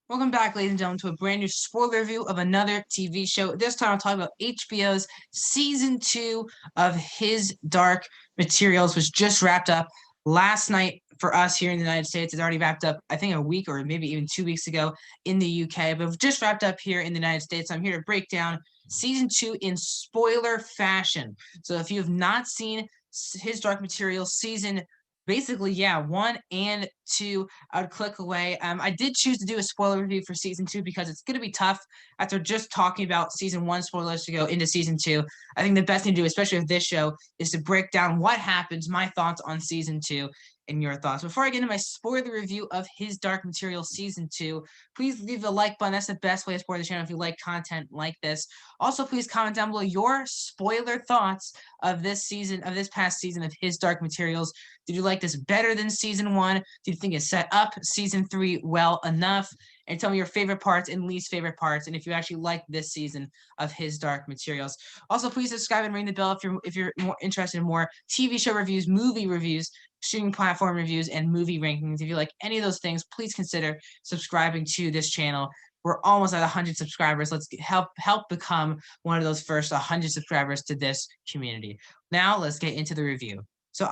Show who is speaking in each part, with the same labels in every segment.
Speaker 1: Welcome back, ladies and gentlemen, to a brand new spoiler review of another TV show. This time, I'll talk about HBO's season 2 of His Dark Materials, which just wrapped up last night for us here in the United States. It's already wrapped up, I think, a week or maybe even 2 weeks ago in the UK, but we've just wrapped up here in the United States. I'm here to break down season 2 in spoiler fashion. So if you have not seen His Dark Materials season basically, yeah, 1 and 2, I would click away. I did choose to do a spoiler review for season 2 because it's gonna be tough after just talking about season 1 spoilers to go into season 2. I think the best thing to do, especially with this show, is to break down what happens, my thoughts on season 2, and your thoughts. Before I get into my spoiler review of His Dark Material season 2, please leave the like button. That's the best way to support the channel if you like content like this. Also, please comment down below your spoiler thoughts of this season, of this past season of His Dark Materials. Did you like this better than season 1? Do you think it set up season 3 well enough? And tell me your favorite parts and least favorite parts, and if you actually like this season of His Dark Materials. Also, please subscribe and ring the bell if you're more interested in more TV show reviews, movie reviews, streaming platform reviews, and movie rankings. If you like any of those things, please consider subscribing to this channel. We're almost at 100 subscribers. Let's help become one of those first 100 subscribers to this community. Now, let's get into the review. So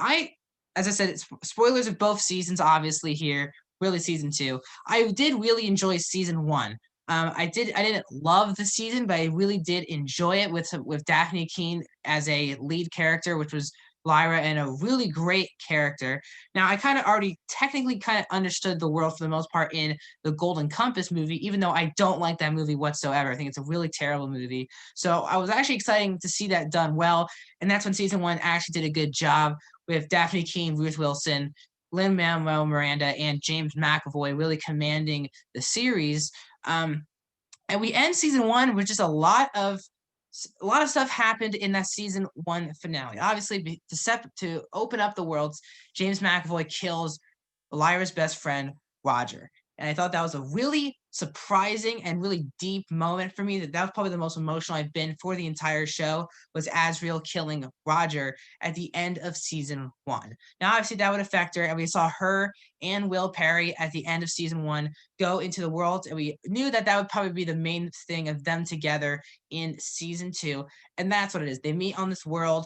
Speaker 1: as I said, it's spoilers of both seasons, obviously here, really season 2. I did really enjoy season 1. I didn't love the season, but I really did enjoy it with Daphne Keene as a lead character, which was Lyra, and a really great character. Now, I kind of already technically kind of understood the world for the most part in the Golden Compass movie, even though I don't like that movie whatsoever. I think it's a really terrible movie. So I was actually excited to see that done well, and that's when season 1 actually did a good job with Daphne Keene, Ruth Wilson, Lin-Manuel Miranda, and James McAvoy really commanding the series. And we end season 1 with just a lot of stuff happened in that season 1 finale. Obviously, to open up the worlds, James McAvoy kills Lyra's best friend, Roger. And I thought that was a really surprising and really deep moment for me. That was probably the most emotional I've been for the entire show, was Azriel killing Roger at the end of season 1. Now, obviously, that would affect her, and we saw her and Will Perry at the end of season 1 go into the world, and we knew that would probably be the main thing of them together in season 2, and that's what it is. They meet on this world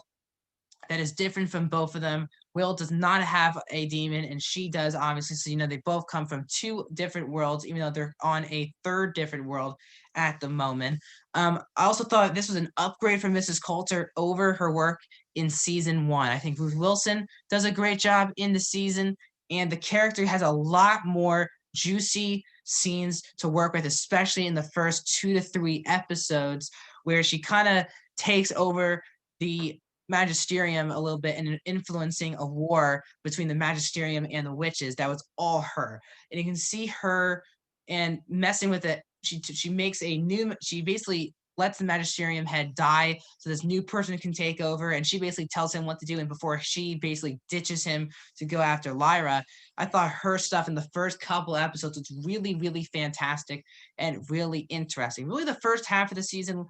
Speaker 1: that is different from both of them. Will does not have a demon, and she does, obviously. So, they both come from 2 different worlds, even though they're on a 3rd different world at the moment. I also thought this was an upgrade from Mrs. Coulter over her work in season 1. I think Ruth Wilson does a great job in the season, and the character has a lot more juicy scenes to work with, especially in the first 2 to 3 episodes, where she kind of takes over the magisterium a little bit and influencing a war between the magisterium and the witches. That was all her, and you can see her and messing with it. She makes she basically lets the magisterium head die so this new person can take over, and she basically tells him what to do, and before she basically ditches him to go after Lyra. I thought her stuff in the first couple episodes was really, really fantastic and really interesting. Really, the first half of the season,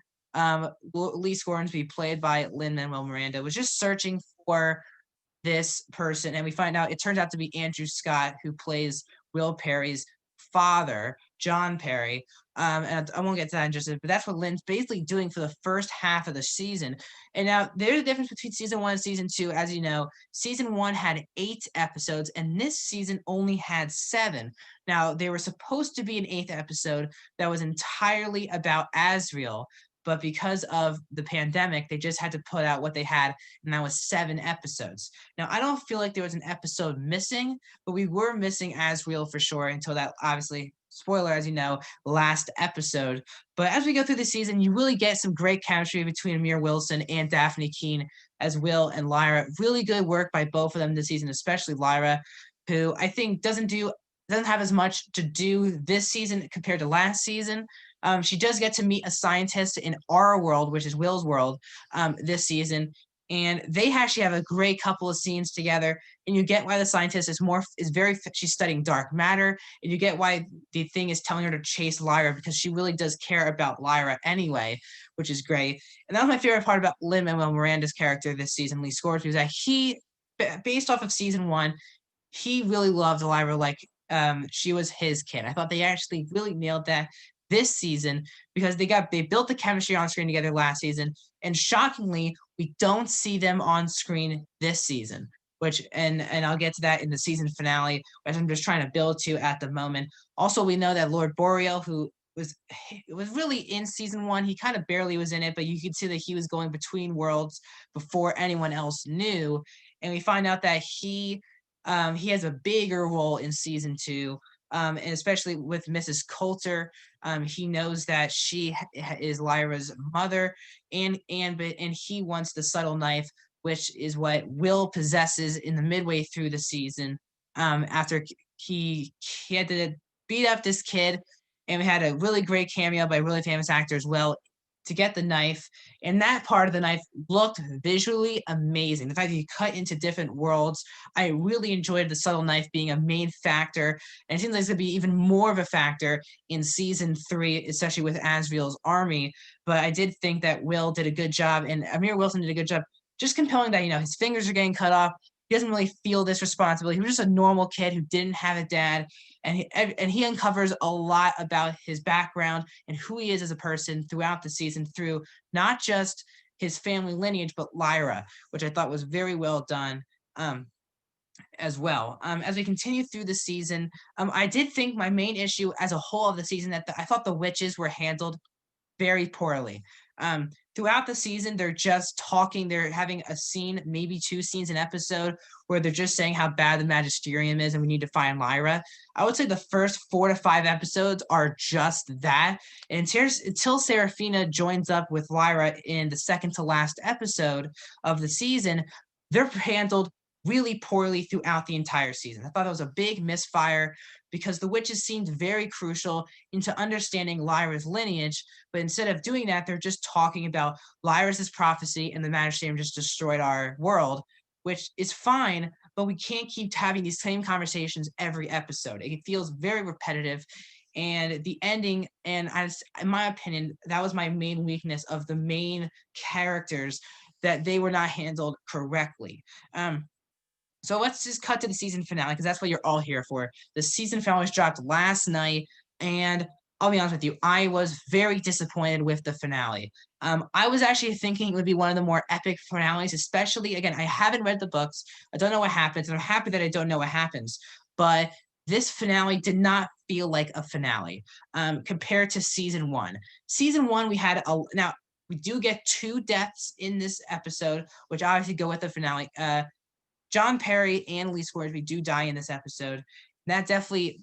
Speaker 1: Lee Scoresby, played by Lin-Manuel Miranda, was just searching for this person, and we find out it turns out to be Andrew Scott, who plays Will Perry's father, John Perry. And I won't get to that in just a minute, but that's what Lynn's basically doing for the first half of the season. And now there's a difference between season 1 and season 2. As you know, season 1 had 8 episodes, and this season only had 7. Now, they were supposed to be an 8th episode that was entirely about Azriel, but because of the pandemic, they just had to put out what they had, and that was 7 episodes. Now, I don't feel like there was an episode missing, but we were missing Azriel for sure until that, obviously, spoiler, as you know, last episode. But as we go through the season, you really get some great chemistry between Amir Wilson and Daphne Keene as Will and Lyra. Really good work by both of them this season, especially Lyra, who I think doesn't have as much to do this season compared to last season. She does get to meet a scientist in our world, which is Will's world, this season, and they actually have a great couple of scenes together. And you get why the scientist she's studying dark matter, and you get why the thing is telling her to chase Lyra, because she really does care about Lyra anyway, which is great. And that was my favorite part about Lin-Manuel Miranda's character this season, Lee Scoresby, was that based off of season 1, he really loved Lyra like she was his kid. I thought they actually really nailed that this season because they built the chemistry on screen together last season, and shockingly, we don't see them on screen this season. Which and I'll get to that in the season finale, which I'm just trying to build to at the moment. Also, we know that Lord Boreal, who was really in season one, he kind of barely was in it, but you could see that he was going between worlds before anyone else knew, and we find out that he has a bigger role in season two, and especially with Mrs. Coulter. He knows that she is Lyra's mother, and he wants the subtle knife, which is what Will possesses in the midway through the season. After he had to beat up this kid, and we had a really great cameo by a really famous actor as well to get the knife. And that part of the knife looked visually amazing. The fact that you cut into different worlds, I really enjoyed the subtle knife being a main factor. And it seems like it's going to be even more of a factor in season 3, especially with Asriel's army. But I did think that Will did a good job, and Amir Wilson did a good job just compelling that, his fingers are getting cut off. He doesn't really feel this responsibility. He was just a normal kid who didn't have a dad, and he uncovers a lot about his background and who he is as a person throughout the season, through not just his family lineage, but Lyra, which I thought was very well done as well. As we continue through the season, I did think my main issue as a whole of the season that I thought the witches were handled very poorly. Throughout the season, they're just talking. They're having a scene, maybe 2 scenes an episode, where they're just saying how bad the Magisterium is and we need to find Lyra. I would say the first 4 to 5 episodes are just that. And until Seraphina joins up with Lyra in the second to last episode of the season, they're handled really poorly throughout the entire season. I thought it was a big misfire because the witches seemed very crucial into understanding Lyra's lineage, but instead of doing that, they're just talking about Lyra's prophecy and the Magisterium just destroyed our world, which is fine, but we can't keep having these same conversations every episode. It feels very repetitive, and the ending, and in my opinion, that was my main weakness of the main characters, that they were not handled correctly. So let's just cut to the season finale because that's what you're all here for. The season finale was dropped last night, and I'll be honest with you, I was very disappointed with the finale. I was actually thinking it would be one of the more epic finales, especially, again, I haven't read the books. I don't know what happens, and I'm happy that I don't know what happens. But this finale did not feel like a finale compared to season 1. Season 1, we had now we do get 2 deaths in this episode, which obviously go with the finale. John Perry and Lee Scoresby do die in this episode. That definitely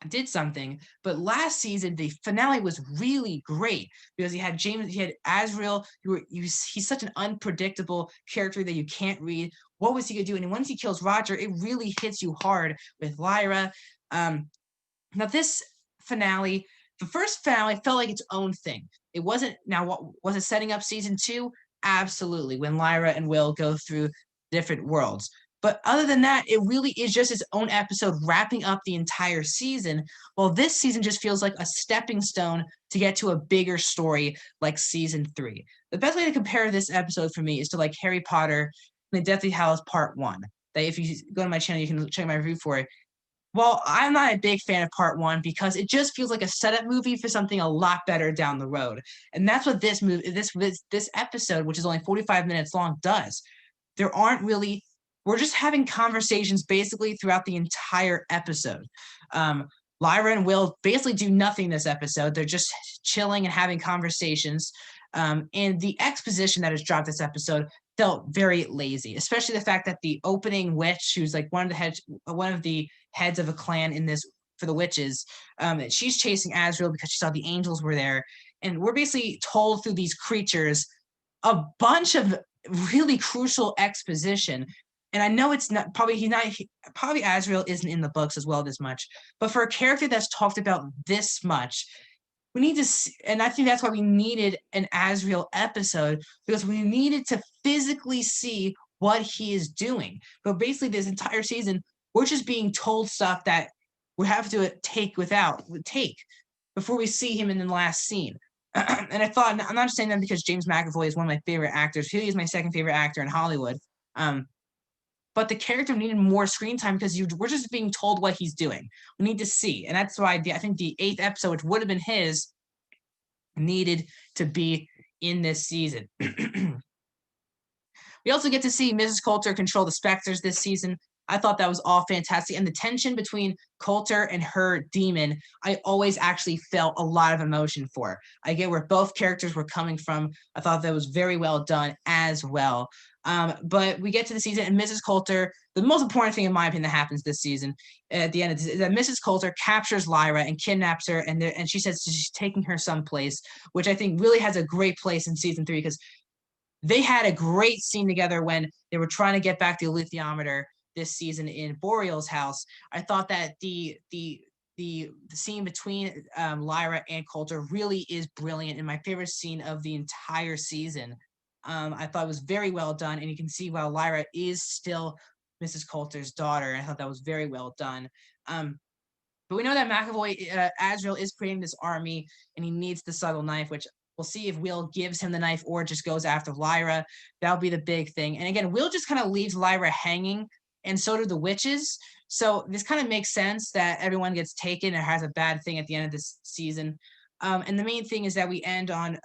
Speaker 1: did something. But last season, the finale was really great because he had Asriel. He's such an unpredictable character that you can't read. What was he gonna do? And once he kills Roger, it really hits you hard with Lyra. Now this finale, the first finale felt like its own thing. It wasn't. Now, what was it setting up season 2? Absolutely. When Lyra and Will go through different worlds. But other than that, it really is just its own episode wrapping up the entire season. Well, this season just feels like a stepping stone to get to a bigger story like season 3. The best way to compare this episode for me is to like Harry Potter and the Deathly Hallows Part 1. That if you go to my channel, you can check my review for it. Well, I'm not a big fan of Part 1 because it just feels like a setup movie for something a lot better down the road. And that's what this episode, which is only 45 minutes long, does. There aren't really, we're just having conversations basically throughout the entire episode. Lyra and Will basically do nothing this episode. They're just chilling and having conversations. And the exposition that is dropped this episode felt very lazy, especially the fact that the opening witch, who's like one of the heads of a clan in this for the witches, she's chasing Asriel because she saw the angels were there. And we're basically told through these creatures a bunch of really crucial exposition. And I know it's not probably Asriel isn't in the books as well this much, but for a character that's talked about this much, we need to see, and I think that's why we needed an Asriel episode, because we needed to physically see what he is doing. But basically this entire season, we're just being told stuff that we have to take before we see him in the last scene. And I thought, I'm not just saying that because James McAvoy is one of my favorite actors. He is my second favorite actor in Hollywood. but the character needed more screen time because we're just being told what he's doing. We need to see, and that's why I think the 8th episode, which would have been his, needed to be in this season. We also get to see Mrs. Coulter control the Spectres this season. I thought that was all fantastic. And the tension between Coulter and her demon, I always actually felt a lot of emotion for. I get where both characters were coming from. I thought that was very well done as well. But we get to the season, and Mrs. Coulter, the most important thing in my opinion that happens this season at the end of this, is that Mrs. Coulter captures Lyra and kidnaps her, and she says she's taking her someplace, which I think really has a great place in season 3, because they had a great scene together when they were trying to get back the alethiometer this season in Boreal's house. I thought that the scene between Lyra and Coulter really is brilliant, and my favorite scene of the entire season. I thought it was very well done, and you can see while Lyra is still Mrs. Coulter's daughter, I thought that was very well done. But we know that McAvoy, Azrael, is creating this army, and he needs the subtle knife, which we'll see if Will gives him the knife or just goes after Lyra. That'll be the big thing. And again, Will just kind of leaves Lyra hanging, and so do the witches. So this kind of makes sense that everyone gets taken or has a bad thing at the end of this season. And the main thing is that we end on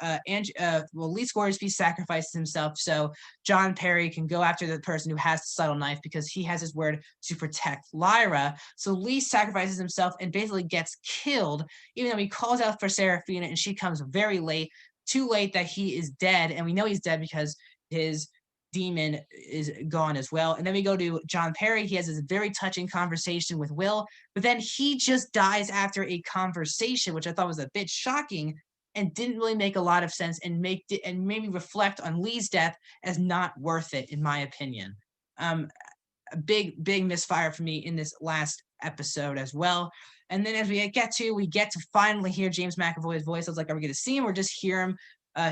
Speaker 1: Lee Scoresby sacrifices himself so John Perry can go after the person who has the subtle knife, because he has his word to protect Lyra. So Lee sacrifices himself and basically gets killed, even though he calls out for Seraphina and she comes very late, too late that he is dead. And we know he's dead because his demon is gone as well. And then we go to John Perry. He has this very touching conversation with Will, but then he just dies after a conversation, which I thought was a bit shocking and didn't really make a lot of sense, and made me reflect on Lee's death as not worth it, in my opinion. A big misfire for me in this last episode as well. And then as we get to finally hear James McAvoy's voice. I was like, are we going to see him or just hear him?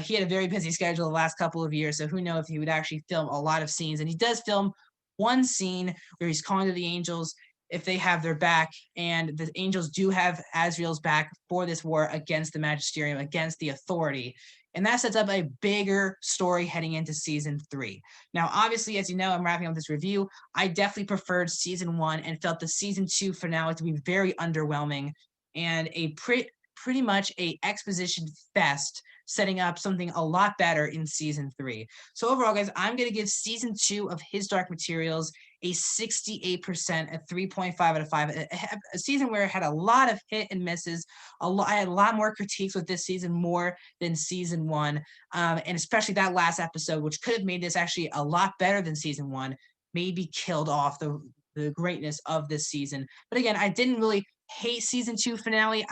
Speaker 1: He had a very busy schedule the last couple of years, so who knows if he would actually film a lot of scenes. And he does film one scene where he's calling to the angels if they have their back, and the angels do have Azrael's back for this war against the Magisterium, against the authority. And that sets up a bigger story heading into season 3. Now, obviously, as you know, I'm wrapping up this review. I definitely preferred season 1 and felt the season 2 finale to be very underwhelming and a pretty much a exposition fest, setting up something a lot better in season 3. So overall, guys, I'm going to give season 2 of His Dark Materials a 68%, a 3.5 out of 5. A season where it had a lot of hit and misses. I had a lot more critiques with this season, more than season 1. And especially that last episode, which could have made this actually a lot better than season 1, maybe killed off the greatness of this season. But again, I didn't really hate season 2 finale.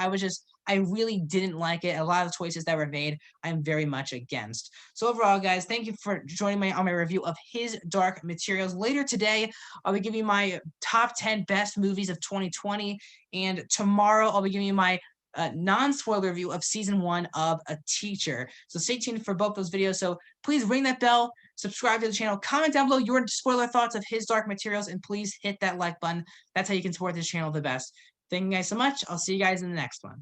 Speaker 1: I really didn't like it. A lot of the choices that were made, I'm very much against. So overall, guys, thank you for joining me on my review of His Dark Materials. Later today, I'll be giving you my top 10 best movies of 2020. And tomorrow, I'll be giving you my non-spoiler review of season 1 of A Teacher. So stay tuned for both those videos. So please ring that bell, subscribe to the channel, comment down below your spoiler thoughts of His Dark Materials, and please hit that like button. That's how you can support this channel the best. Thank you guys so much. I'll see you guys in the next one.